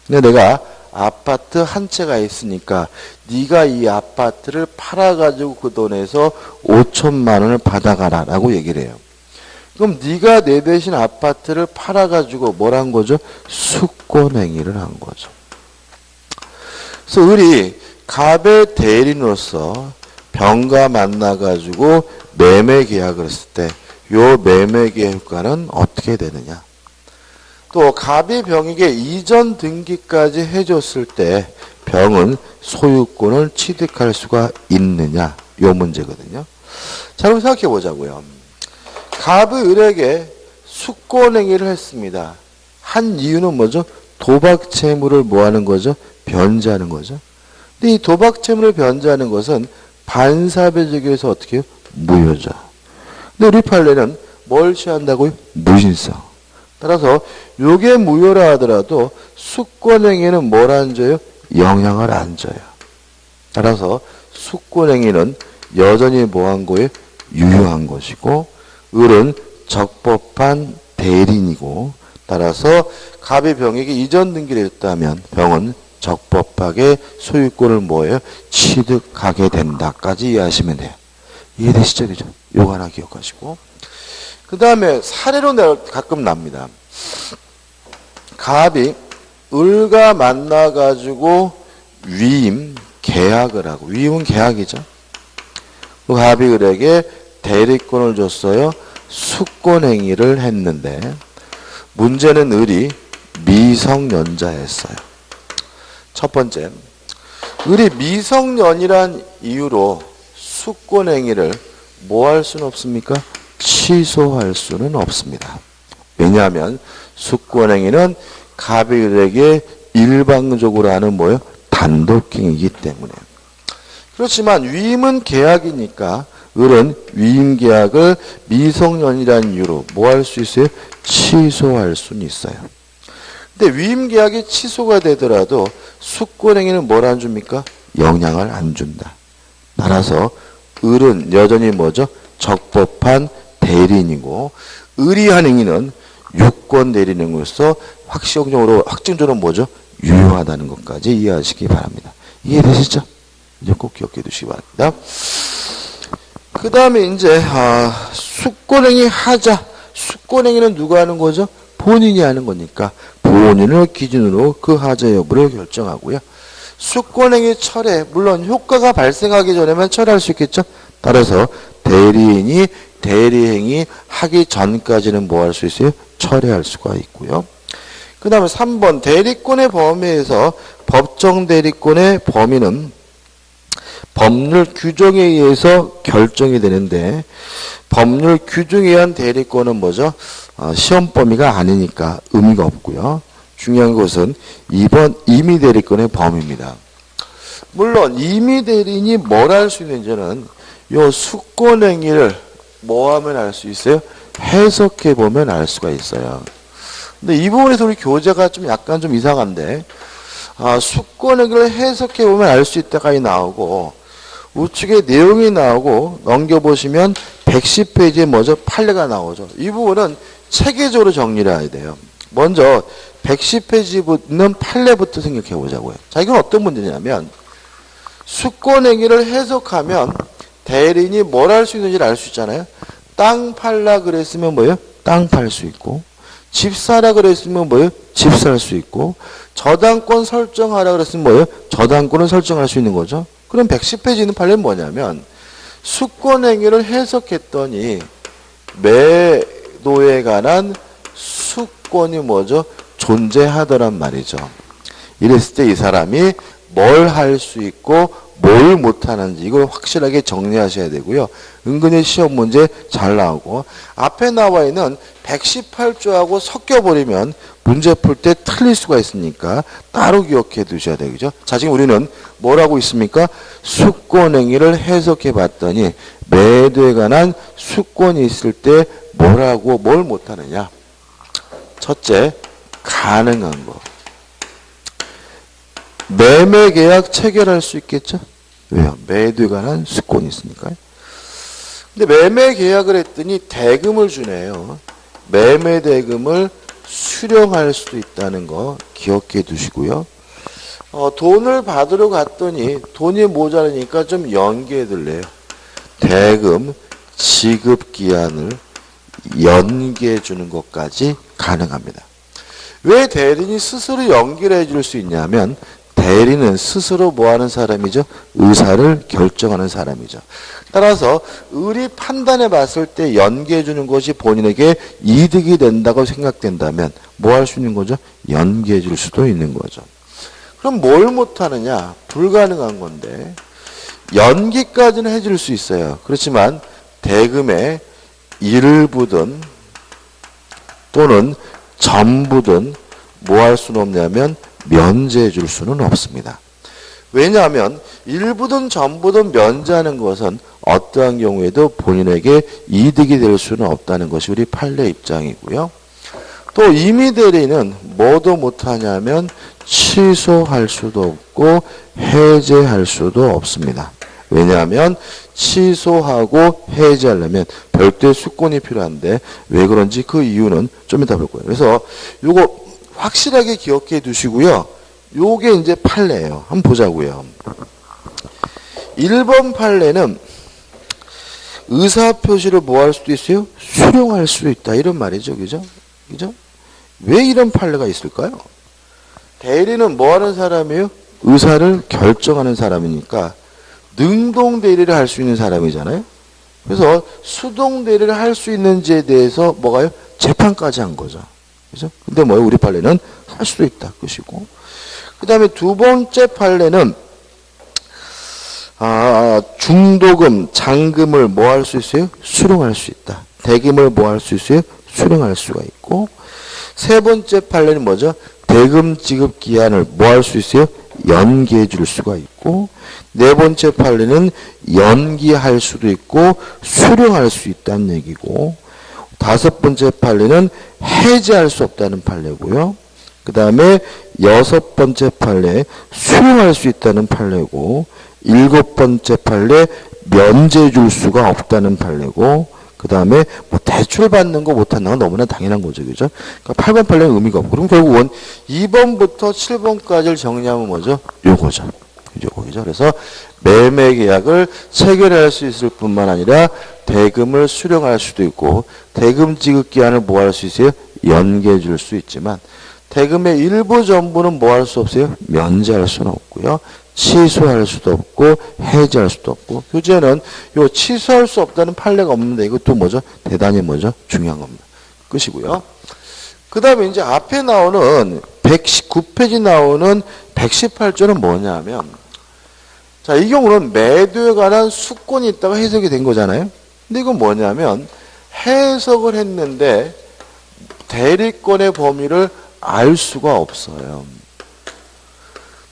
근데 내가 아파트 한 채가 있으니까 네가 이 아파트를 팔아가지고 그 돈에서 5천만 원을 받아가라 라고 얘기를 해요. 그럼 네가 내 대신 아파트를 팔아가지고 뭘 한 거죠? 숙권행위를 한 거죠. 그래서 을이 갑의 대리인으로서 병과 만나가지고 매매 계약을 했을 때 요 매매 계약과는 어떻게 되느냐? 또 갑이 병에게 이전 등기까지 해줬을 때 병은 소유권을 취득할 수가 있느냐? 요 문제거든요. 자, 그럼 생각해 보자고요. 갑이 을에게 숙권행위를 했습니다. 한 이유는 뭐죠? 도박 채무를 뭐 하는 거죠? 변제하는 거죠. 근데 이 도박 채무를 변제하는 것은 반사회적에서 어떻게 해요? 무효죠. 근데 우리 판례는 뭘 취한다고요? 무신성. 따라서 요게 무효라 하더라도 숙권행위는 뭘 안 줘요? 영향을 안 줘요. 따라서 숙권행위는 여전히 뭐한 거예요? 유효한 것이고 을은 적법한 대리인이고 따라서 갑이 병에게 이전 등기를 했다면 병은 적법하게 소유권을 뭐예요? 취득하게 된다까지 이해하시면 돼요. 이해되시죠? 그죠? 요거 하나 기억하시고 그 다음에 사례로 가끔 납니다. 갑이 을과 만나가지고 위임, 계약을 하고 위임은 계약이죠. 그 갑이 을에게 대리권을 줬어요. 숙권행위를 했는데 문제는 을이 미성년자였어요. 첫 번째, 을이 미성년이란 이유로 숙권행위를 뭐 할 수는 없습니까? 취소할 수는 없습니다. 왜냐하면 숙권행위는 갑이 을에게 일방적으로 하는 뭐예요? 단독행위이기 때문에. 그렇지만 위임은 계약이니까 을은 위임 계약을 미성년이라는 이유로 뭐 할 수 있어요? 취소할 수는 있어요. 근데 위임 계약이 취소가 되더라도 숙권행위는 뭘 안 줍니까? 영향을 안 준다. 따라서 을은 여전히 뭐죠? 적법한 대리인이고 을이 한 행위는 유권 대리인으로서 확정적으로 뭐죠? 유효하다는 것까지 이해하시기 바랍니다. 이해되시죠? 이제 꼭 기억해 두시기 바랍니다. 그 다음에 이제 숙권행위 하자. 숙권행위는 누가 하는 거죠? 본인이 하는 거니까 본인을 기준으로 그 하자 여부를 결정하고요. 숙권행위 철회, 물론 효과가 발생하기 전에만 철회할 수 있겠죠. 따라서 대리인이 대리행위 하기 전까지는 뭐 할 수 있어요? 철회할 수가 있고요. 그 다음에 3번 대리권의 범위에서 법정 대리권의 범위는 법률 규정에 의해서 결정이 되는데 법률 규정에 의한 대리권은 뭐죠? 시험 범위가 아니니까 의미가 없고요. 중요한 것은 2번 임의 대리권의 범위입니다. 물론 임의 대리인이 뭘 할 수 있는지는 요 숙권행위를 뭐 하면 알 수 있어요? 해석해 보면 알 수가 있어요. 근데 이 부분에서 우리 교재가 좀 약간 좀 이상한데 숙권행위를 해석해 보면 알 수 있다까지 나오고 우측에 내용이 나오고 넘겨보시면 110페이지에 뭐죠? 판례가 나오죠. 이 부분은 체계적으로 정리를 해야 돼요. 먼저 110페이지는 판례부터 생각해 보자고요. 자, 이건 어떤 문제냐면 숙권행위를 해석하면 대리인이 뭘 할 수 있는지를 알 수 있잖아요. 땅 팔라 그랬으면 뭐예요? 땅 팔 수 있고 집 사라 그랬으면 뭐예요? 집 살 수 있고 저당권 설정하라 그랬으면 뭐예요? 저당권을 설정할 수 있는 거죠. 그럼 110페이지는 판례는 뭐냐면 숙권행위를 해석했더니 매도에 관한 숙권이 뭐죠? 존재하더란 말이죠. 이랬을 때 이 사람이 뭘 할 수 있고 뭘 못하는지 이걸 확실하게 정리하셔야 되고요. 은근히 시험 문제 잘 나오고 앞에 나와 있는 118조하고 섞여버리면 문제 풀 때 틀릴 수가 있으니까 따로 기억해 두셔야 되겠죠. 자, 지금 우리는 뭘 하고 있습니까? 숙권행위를 해석해 봤더니 매도에 관한 숙권이 있을 때 뭘 하고 뭘 못하느냐. 첫째, 가능한 거. 매매 계약 체결할 수 있겠죠? 왜요? 매도에 관한 숙권이 있으니까요. 근데 매매 계약을 했더니 대금을 주네요. 매매 대금을 수령할 수도 있다는 거 기억해 두시고요. 돈을 받으러 갔더니 돈이 모자라니까 좀 연기해 둘래요. 대금 지급 기한을 연기해 주는 것까지 가능합니다. 왜 대리인이 스스로 연기를 해줄 수 있냐면 대리는 스스로 뭐 하는 사람이죠? 의사를 결정하는 사람이죠. 따라서 을이 판단해 봤을 때 연기해 주는 것이 본인에게 이득이 된다고 생각된다면 뭐 할 수 있는 거죠? 연기해 줄 수도 있는 거죠. 그럼 뭘 못하느냐? 불가능한 건데 연기까지는 해줄 수 있어요. 그렇지만 대금의 일부든 또는 전부든 뭐 할 수는 없냐면 면제해 줄 수는 없습니다. 왜냐하면 일부든 전부든 면제하는 것은 어떠한 경우에도 본인에게 이득이 될 수는 없다는 것이 우리 판례 입장이고요. 또 임의 대리는 뭐도 못하냐면 취소할 수도 없고 해제할 수도 없습니다. 왜냐하면 취소하고 해지하려면 별도의 수권이 필요한데 왜 그런지 그 이유는 좀 이따 볼 거예요. 그래서 요거 확실하게 기억해 두시고요. 요게 이제 판례예요. 한번 보자고요. 1번 판례는 의사표시를 뭐 할 수도 있어요? 수령할 수도 있다. 이런 말이죠. 그죠? 그죠? 왜 이런 판례가 있을까요? 대리는 뭐 하는 사람이에요? 의사를 결정하는 사람이니까 능동 대리를 할 수 있는 사람이잖아요. 그래서 수동 대리를 할 수 있는지에 대해서 뭐가요? 재판까지 한 거죠. 그죠? 근데 뭐예요? 우리 판례는 할 수도 있다. 것이고. 그 다음에 두 번째 판례는 중도금, 잔금을 뭐 할 수 있어요? 수령할 수 있다. 대금을 뭐 할 수 있어요? 수령할 수가 있고. 세 번째 판례는 뭐죠? 대금 지급 기한을 뭐 할 수 있어요? 연기해 줄 수가 있고. 네 번째 판례는 연기할 수도 있고 수령할 수 있다는 얘기고. 다섯 번째 판례는 해지할 수 없다는 판례고요. 그 다음에 여섯 번째 판례 수령할 수 있다는 판례고. 일곱 번째 판례 면제 줄 수가 없다는 판례고. 그 다음에 뭐 대출 받는 거 못한다는 건 너무나 당연한 거죠. 그죠? 그러니까 8번 판례는 의미가 없고. 그럼 결국은 2번부터 7번까지를 정리하면 뭐죠? 요거죠. 요거죠. 그래서 매매 계약을 체결할 수 있을 뿐만 아니라 대금을 수령할 수도 있고 대금 지급 기한을 뭐 할 수 있어요? 연기해 줄 수 있지만 대금의 일부 전부는 뭐 할 수 없어요? 면제할 수는 없고요. 취소할 수도 없고 해지할 수도 없고. 교재는 요 취소할 수 없다는 판례가 없는데 이것도 뭐죠? 대단히 뭐죠? 중요한 겁니다. 끝이고요. 그 다음에 이제 앞에 나오는 119페이지 나오는 118조는 뭐냐면 자, 이 경우는 매도에 관한 수권이 있다가 해석이 된 거잖아요. 근데 이건 뭐냐면 해석을 했는데 대리권의 범위를 알 수가 없어요.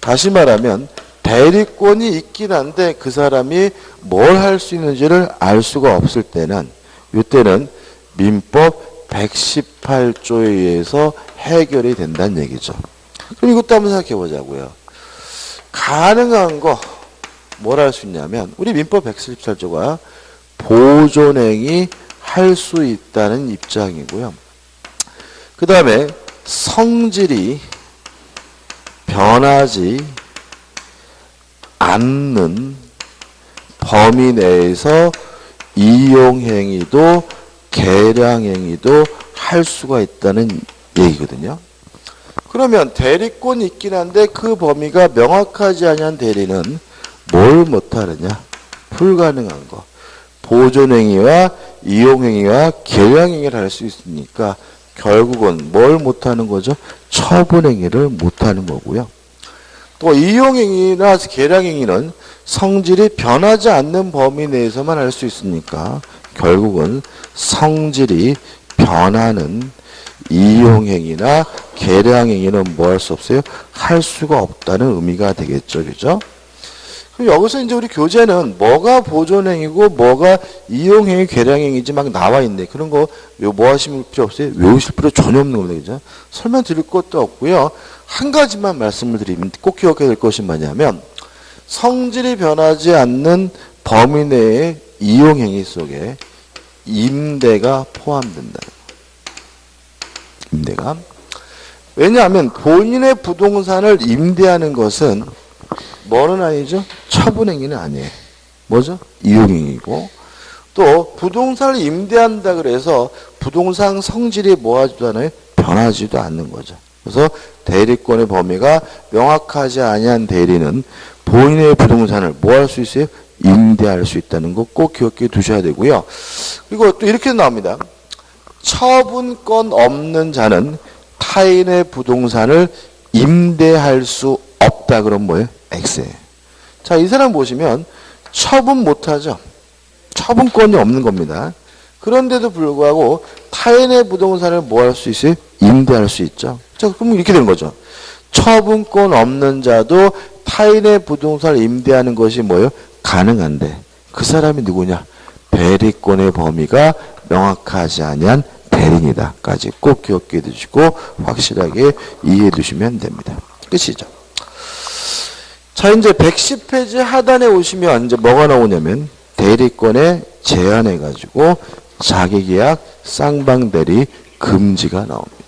다시 말하면 대리권이 있긴 한데 그 사람이 뭘 할 수 있는지를 알 수가 없을 때는 이때는 민법 118조에 의해서 해결이 된다는 얘기죠. 그럼 이것도 한번 생각해 보자고요. 가능한 거 뭘 할 수 있냐면 우리 민법 117조가 보존행위 할 수 있다는 입장이고요. 그 다음에 성질이 변하지 않는 범위 내에서 이용행위도 계량행위도 할 수가 있다는 얘기거든요. 그러면 대리권이 있긴 한데 그 범위가 명확하지 않은 대리는 뭘 못하느냐? 불가능한 거. 보존행위와 이용행위와 계량행위를 할 수 있으니까 결국은 뭘 못하는 거죠? 처분행위를 못하는 거고요. 또 이용행위나 계량행위는 성질이 변하지 않는 범위 내에서만 할 수 있으니까 결국은 성질이 변하는 이용행위나 계량행위는 뭐 할 수 없어요? 할 수가 없다는 의미가 되겠죠. 그죠? 그럼 여기서 이제 우리 교재는 뭐가 보존행위고 뭐가 이용행위, 계량행위인지 막 나와 있네. 그런 거 뭐 하실 필요 없어요? 외우실 필요 전혀 없는 겁니다. 그죠? 설명 드릴 것도 없고요. 한 가지만 말씀을 드리면 꼭 기억해야 될 것이 뭐냐면 성질이 변하지 않는 범위 내의 이용행위 속에 임대가 포함된다. 임대가. 왜냐하면 본인의 부동산을 임대하는 것은 뭐는 아니죠? 처분행위는 아니에요. 뭐죠? 이용행위고. 또 부동산을 임대한다 그래서 부동산 성질이 뭐하지도 않아요? 변하지도 않는 거죠. 그래서 대리권의 범위가 명확하지 아니한 대리는 본인의 부동산을 뭐 할 수 있어요? 임대할 수 있다는 거 꼭 기억해 두셔야 되고요. 그리고 또 이렇게 나옵니다. 처분권 없는 자는 타인의 부동산을 임대할 수 없다. 그럼 뭐예요? X예요. 자, 이 사람 보시면 처분 못하죠. 처분권이 없는 겁니다. 그런데도 불구하고 타인의 부동산을 뭐 할 수 있어요? 임대할 수 있죠. 자, 그럼 이렇게 되는 거죠. 처분권 없는 자도 타인의 부동산을 임대하는 것이 뭐예요? 가능한데 그 사람이 누구냐? 대리권의 범위가 명확하지 아니한 대리인이다까지 꼭 기억해 두시고 확실하게 이해해 두시면 됩니다. 끝이죠. 자, 이제 110페이지 하단에 오시면 이제 뭐가 나오냐면 대리권에 제한해가지고 자기계약 쌍방대리 금지가 나옵니다.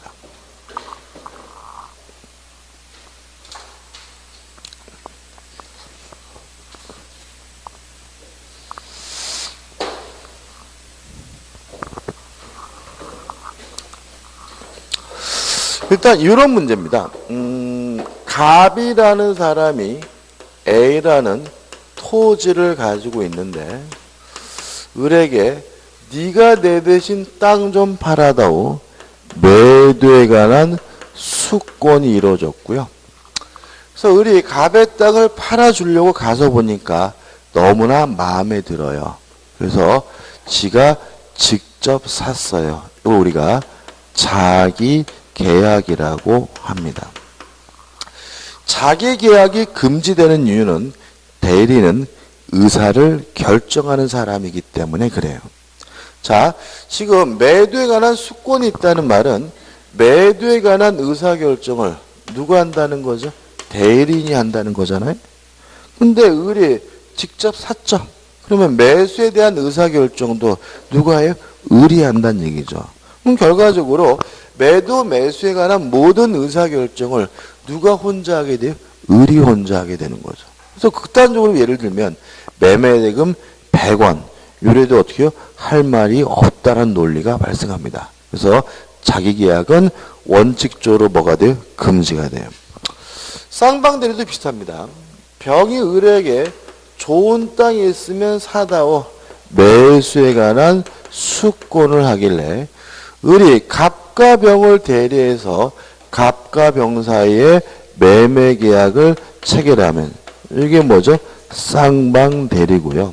일단 이런 문제입니다. 갑이라는 사람이 A라는 토지를 가지고 있는데 을에게 네가 내 대신 땅 좀 팔아다오. 매도에 관한 수권이 이루어졌고요. 그래서 을이 갑의 땅을 팔아주려고 가서 보니까 너무나 마음에 들어요. 그래서 지가 직접 샀어요. 이걸 우리가 자기 계약이라고 합니다. 자기 계약이 금지되는 이유는 대리는 의사를 결정하는 사람이기 때문에 그래요. 자, 지금 매도에 관한 수권이 있다는 말은 매도에 관한 의사결정을 누가 한다는 거죠? 대리인이 한다는 거잖아요. 근데 을이 직접 샀죠. 그러면 매수에 대한 의사결정도 누가 해요? 을이 한다는 얘기죠. 그럼 결과적으로 매도 매수에 관한 모든 의사결정을 누가 혼자 하게 돼요? 을이 혼자 하게 되는 거죠. 그래서 극단적으로 예를 들면 매매대금 100원 요래도 어떻게 해요? 할 말이 없다는 논리가 발생합니다. 그래서 자기계약은 원칙적으로 뭐가 돼요? 금지가 돼요. 쌍방대리도 비슷합니다. 병이 을에게 좋은 땅이 있으면 사다오. 매수에 관한 수권을 하길래 을이 갑과 병을 대리해서 갑과 병 사이에 매매 계약을 체결하면 이게 뭐죠? 쌍방대리고요.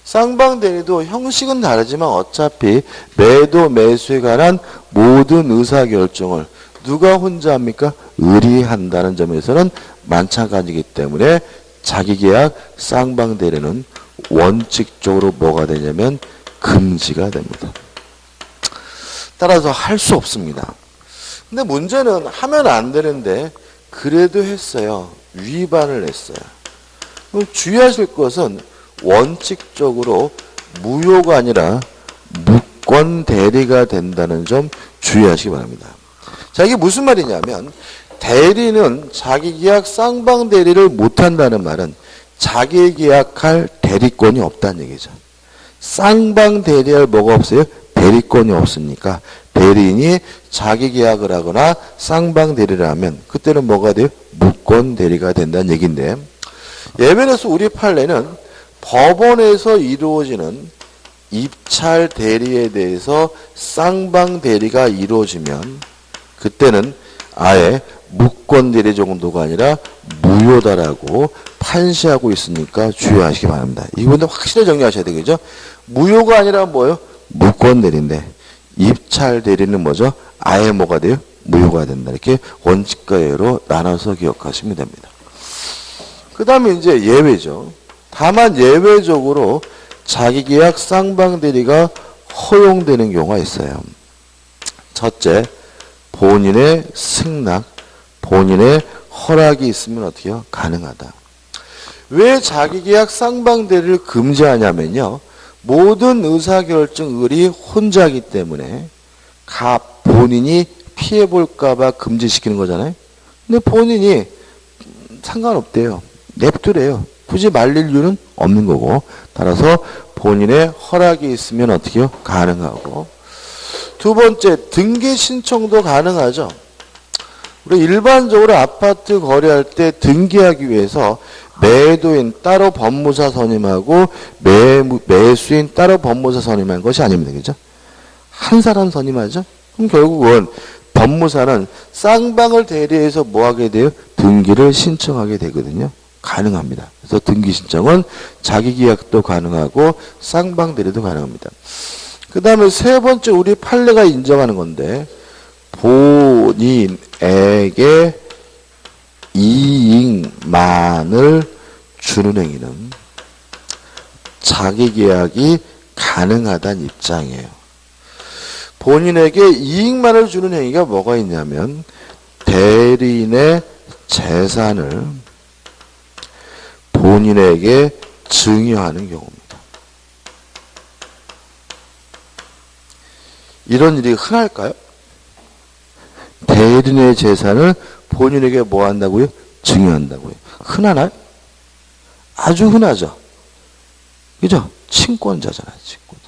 쌍방대리도 형식은 다르지만 어차피 매도 매수에 관한 모든 의사결정을 누가 혼자 합니까? 을이 한다는 점에서는 마찬가지이기 때문에 자기계약 쌍방대리는 원칙적으로 뭐가 되냐면 금지가 됩니다. 따라서 할 수 없습니다. 근데 문제는 하면 안 되는데 그래도 했어요. 위반을 했어요. 그럼 주의하실 것은 원칙적으로 무효가 아니라 무권 대리가 된다는 점 주의하시기 바랍니다. 자, 이게 무슨 말이냐면 대리는 자기계약 쌍방대리를 못한다는 말은 자기계약할 대리권이 없다는 얘기죠. 쌍방대리할 뭐가 없어요? 대리권이 없으니까 대리인이 자기계약을 하거나 쌍방대리를 하면 그때는 뭐가 돼요? 무권대리가 된다는 얘기인데 예변에서 우리 판례는 법원에서 이루어지는 입찰 대리에 대해서 쌍방 대리가 이루어지면 그때는 아예 무권 대리 정도가 아니라 무효다라고 판시하고 있으니까 주의하시기 바랍니다. 이분들 확실히 정리하셔야 되겠죠? 무효가 아니라 뭐예요? 무권 대리인데 입찰 대리는 뭐죠? 아예 뭐가 돼요? 무효가 된다. 이렇게 원칙과 예로 나눠서 기억하시면 됩니다. 그 다음에 이제 예외죠. 다만 예외적으로 자기계약 쌍방대리가 허용되는 경우가 있어요. 첫째, 본인의 승낙, 본인의 허락이 있으면 어떻게 해요? 가능하다. 왜 자기계약 쌍방대리를 금지하냐면요. 모든 의사결정 을이 혼자이기 때문에 본인이 피해볼까봐 금지시키는 거잖아요. 근데 본인이 상관없대요. 냅두래요. 굳이 말릴 이유는 없는 거고 따라서 본인의 허락이 있으면 어떻게 해요? 가능하고 두 번째 등기 신청도 가능하죠. 우리 일반적으로 아파트 거래할 때 등기하기 위해서 매도인 따로 법무사 선임하고 매수인 따로 법무사 선임한 것이 아닙니다. 그죠? 한 사람 선임하죠? 그럼 결국은 법무사는 쌍방을 대리해서 뭐 하게 돼요? 등기를 신청하게 되거든요. 가능합니다. 그래서 등기 신청은 자기 계약도 가능하고 쌍방 대리도 가능합니다. 그 다음에 세 번째 우리 판례가 인정하는 건데 본인에게 이익만을 주는 행위는 자기 계약이 가능하다는 입장이에요. 본인에게 이익만을 주는 행위가 뭐가 있냐면 대리인의 재산을 본인에게 증여하는 경우입니다. 이런 일이 흔할까요? 대리인의 재산을 본인에게 뭐 한다고요? 증여한다고요. 흔하나요? 아주 흔하죠. 그죠? 친권자잖아요, 친권자.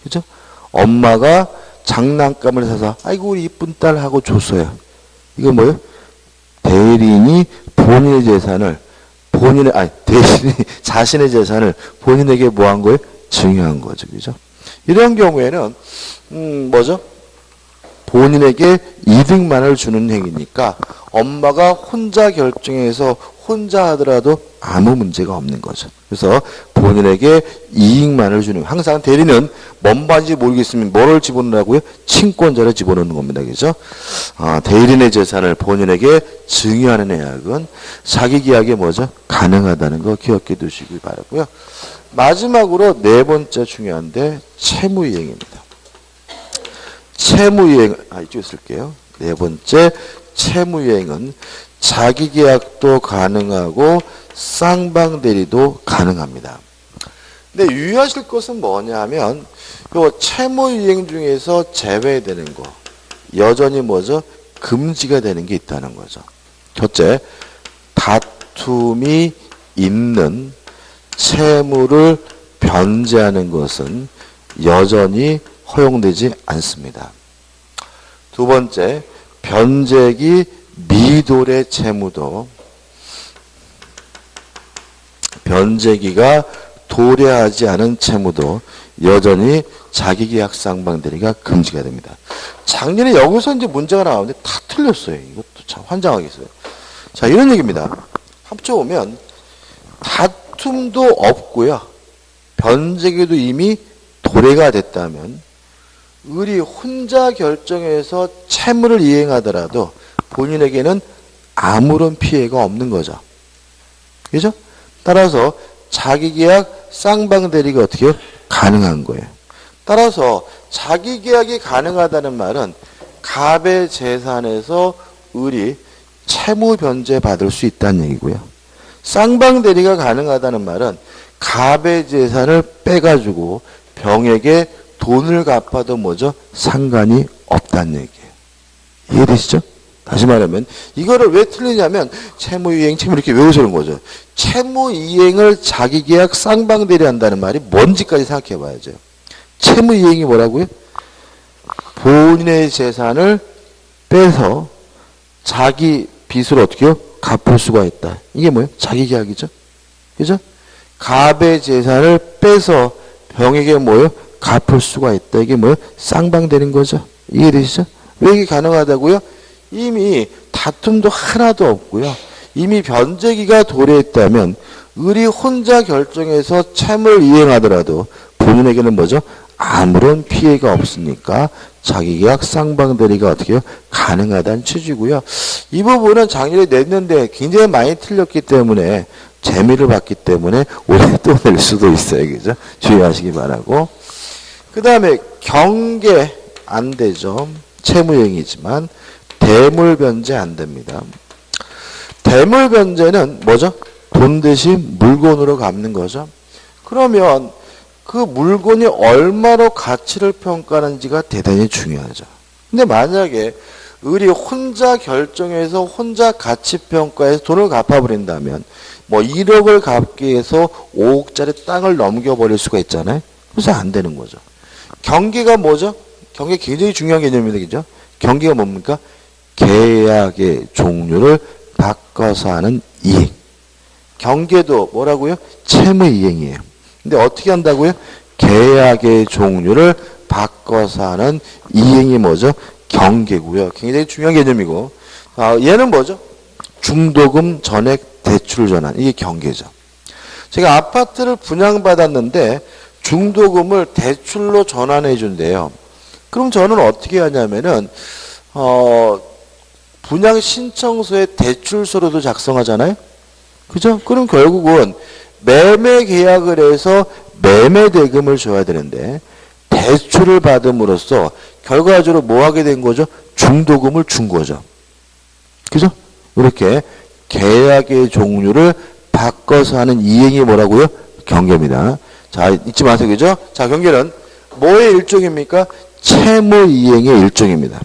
그죠? 엄마가 장난감을 사서, 아이고, 우리 이쁜 딸 하고 줬어요. 이거 뭐예요? 대리인이 본인의 재산을, 대신이 자신의 재산을 본인에게 뭐 한 거예요? 증여한 거죠. 그죠? 이런 경우에는, 뭐죠? 본인에게 이득만을 주는 행위니까 엄마가 혼자 결정해서 혼자 하더라도 아무 문제가 없는 거죠. 그래서 본인에게 이익만을 주는, 항상 대리는 뭔 말인지 모르겠으면 뭐를 집어넣으라고요? 친권자를 집어넣는 겁니다. 그죠? 대리인의 재산을 본인에게 증여하는 행위는 사기 계약이 뭐죠? 가능하다는 거 기억해 두시기 바라고요. 마지막으로 네 번째 중요한데 채무이행입니다. 채무이행, 이쪽에 쓸게요. 네 번째, 채무이행은 자기계약도 가능하고 쌍방대리도 가능합니다. 근데 유의하실 것은 뭐냐 하면, 요 채무이행 중에서 제외되는 거, 여전히 뭐죠? 금지가 되는 게 있다는 거죠. 첫째, 다툼이 있는 채무를 변제하는 것은 여전히 허용되지 않습니다. 두 번째, 변제기 미도래 채무도 변제기가 도래하지 않은 채무도 여전히 자기계약 쌍방대리가 금지가 됩니다. 작년에 여기서 이제 문제가 나오는데 다 틀렸어요. 이것도 참 환장하겠어요. 자, 이런 얘기입니다. 합쳐보면 다툼도 없고요. 변제기도 이미 도래가 됐다면 을이 혼자 결정해서 채무를 이행하더라도 본인에게는 아무런 피해가 없는 거죠. 그죠? 따라서 자기계약 쌍방대리가 어떻게 해요? 가능한 거예요. 따라서 자기계약이 가능하다는 말은 갑의 재산에서 을이 채무 변제 받을 수 있다는 얘기고요. 쌍방대리가 가능하다는 말은 갑의 재산을 빼가지고 병에게 돈을 갚아도 뭐죠? 상관이 없다는 얘기예요. 이해되시죠? 다시 말하면 이거를 왜 틀리냐면 채무이행, 채무 이렇게 외우시는 거죠. 채무이행을 자기계약 쌍방대리 한다는 말이 뭔지까지 생각해 봐야죠. 채무이행이 뭐라고요? 본인의 재산을 빼서 자기 빚을 어떻게 해요? 갚을 수가 있다. 이게 뭐예요? 자기계약이죠. 그죠? 갑의 재산을 빼서 병에게 뭐예요? 갚을 수가 있다. 이게 뭐예요? 쌍방되는 거죠. 이해되시죠? 왜 이게 가능하다고요? 이미 다툼도 하나도 없고요. 이미 변제기가 도래했다면 을이 혼자 결정해서 채무를 이행하더라도 본인에게는 뭐죠? 아무런 피해가 없으니까 자기계약 쌍방대리가 어떻게 해요? 가능하다는 취지고요. 이 부분은 작년에 냈는데 굉장히 많이 틀렸기 때문에 재미를 봤기 때문에 올해 또 낼 수도 있어요. 그죠? 주의하시기 바라고. 그 다음에 경계 안 되죠. 채무이행이지만 대물변제 안 됩니다. 대물변제는 뭐죠? 돈 대신 물건으로 갚는 거죠. 그러면 그 물건이 얼마로 가치를 평가하는지가 대단히 중요하죠. 근데 만약에 을이 혼자 결정해서 혼자 가치평가해서 돈을 갚아버린다면 뭐 1억을 갚기 위해서 5억짜리 땅을 넘겨버릴 수가 있잖아요. 그래서 안 되는 거죠. 경계가 뭐죠? 경계 굉장히 중요한 개념입니다. 그죠? 경계가 뭡니까? 계약의 종류를 바꿔서 하는 이행. 경계도 뭐라고요? 채무 이행이에요. 근데 어떻게 한다고요? 계약의 종류를 바꿔서 하는 이행이 뭐죠? 경계고요. 굉장히 중요한 개념이고, 얘는 뭐죠? 중도금 전액 대출 전환. 이게 경계죠. 제가 아파트를 분양받았는데 중도금을 대출로 전환해 준대요. 그럼 저는 어떻게 하냐면은 분양 신청서에 대출서류도 작성하잖아요. 그죠? 그럼 결국은 매매 계약을 해서 매매 대금을 줘야 되는데 대출을 받음으로써 결과적으로 뭐 하게 된 거죠? 중도금을 준 거죠. 그죠? 이렇게 계약의 종류를 바꿔서 하는 이행이 뭐라고요? 경계입니다. 자, 잊지 마세요. 그죠? 자, 경계는 뭐의 일종입니까? 채무 이행의 일종입니다.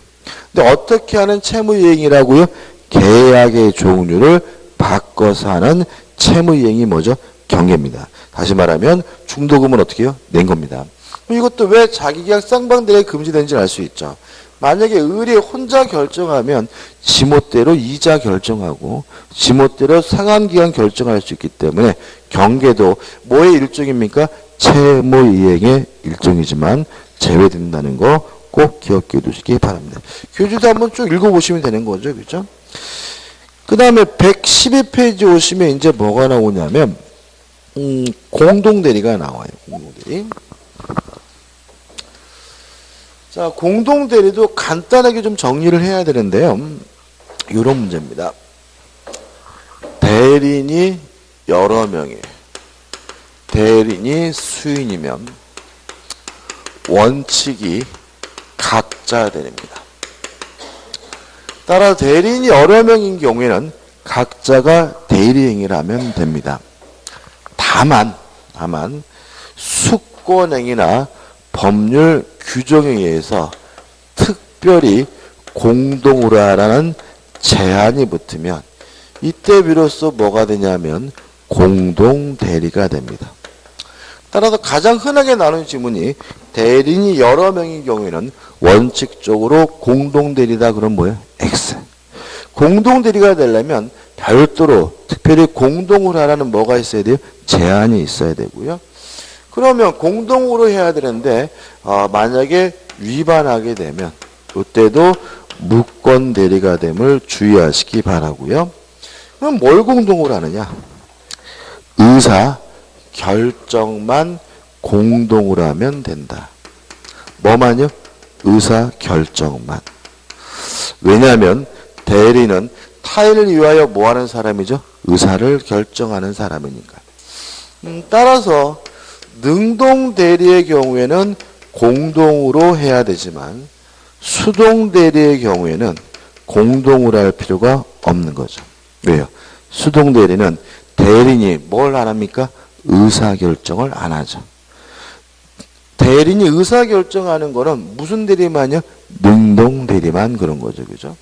근데 어떻게 하는 채무 이행이라고요? 계약의 종류를 바꿔서 하는 채무 이행이 뭐죠? 경계입니다. 다시 말하면 중도금은 어떻게 해요? 낸 겁니다. 이것도 왜 자기계약 쌍방대리가 금지되는지 알 수 있죠. 만약에 의리 혼자 결정하면 지멋대로 이자 결정하고 지멋대로 상환기간 결정할 수 있기 때문에 경계도 뭐의 일종입니까? 채무이행의 일종이지만 제외된다는 거 꼭 기억해 두시기 바랍니다. 교주도 한번 쭉 읽어보시면 되는 거죠. 그렇죠? 그 다음에 112페이지 오시면 이제 뭐가 나오냐면 공동대리가 나와요. 공동대리. 자, 공동대리도 간단하게 좀 정리를 해야 되는데요. 이런 문제입니다. 대리인이 여러 명이에요. 대리인이 수인이면 원칙이 각자 대리입니다. 따라 대리인이 여러 명인 경우에는 각자가 대리행위를 하면 됩니다. 다만 수권행위나 법률 규정에 의해서 특별히 공동으로 하라는 제한이 붙으면 이때 비로소 뭐가 되냐면 공동대리가 됩니다. 따라서 가장 흔하게 나오는 지문이 대리인이 여러 명인 경우에는 원칙적으로 공동대리다. 그럼 뭐예요? X. 공동대리가 되려면 별도로 특별히 공동으로 하라는 뭐가 있어야 돼요? 제한이 있어야 되고요. 그러면 공동으로 해야 되는데 만약에 위반하게 되면 이때도 무권 대리가 됨을 주의하시기 바라고요. 그럼 뭘 공동으로 하느냐? 의사 결정만 공동으로 하면 된다. 뭐만요? 의사 결정만. 왜냐하면 대리는 타인을 위하여 뭐 하는 사람이죠? 의사를 결정하는 사람이니까. 따라서 능동대리의 경우에는 공동으로 해야 되지만 수동대리의 경우에는 공동으로 할 필요가 없는 거죠. 왜요? 수동대리는 대리인이 뭘 안 합니까? 의사결정을 안 하죠. 대리인이 의사결정하는 거는 무슨 대리만요? 능동대리만 그런 거죠. 그죠?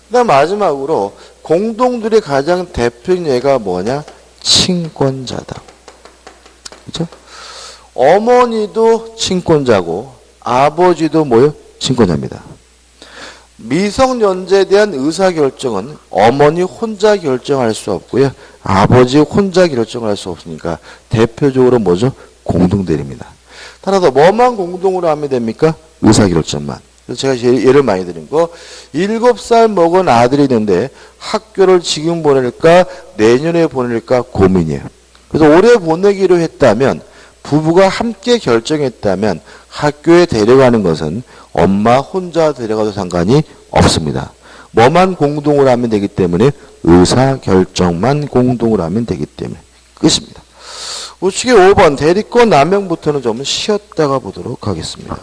그 다음 마지막으로 공동들의 가장 대표적인 예가 뭐냐? 친권자다. 그죠? 어머니도 친권자고 아버지도 뭐요? 친권자입니다. 미성년자에 대한 의사결정은 어머니 혼자 결정할 수 없고요. 아버지 혼자 결정할 수 없으니까 대표적으로 뭐죠? 공동대리입니다. 따라서 뭐만 공동으로 하면 됩니까? 의사결정만. 그래서 제가 예를 많이 드린 거 7살 먹은 아들이 있는데 학교를 지금 보낼까 내년에 보낼까 고민이에요. 그래서 올해 보내기로 했다면 부부가 함께 결정했다면 학교에 데려가는 것은 엄마 혼자 데려가도 상관이 없습니다. 뭐만 공동으로 하면 되기 때문에 의사결정만 공동으로 하면 되기 때문에 끝입니다. 우측에 5번 대리권 남용부터는 좀 쉬었다가 보도록 하겠습니다.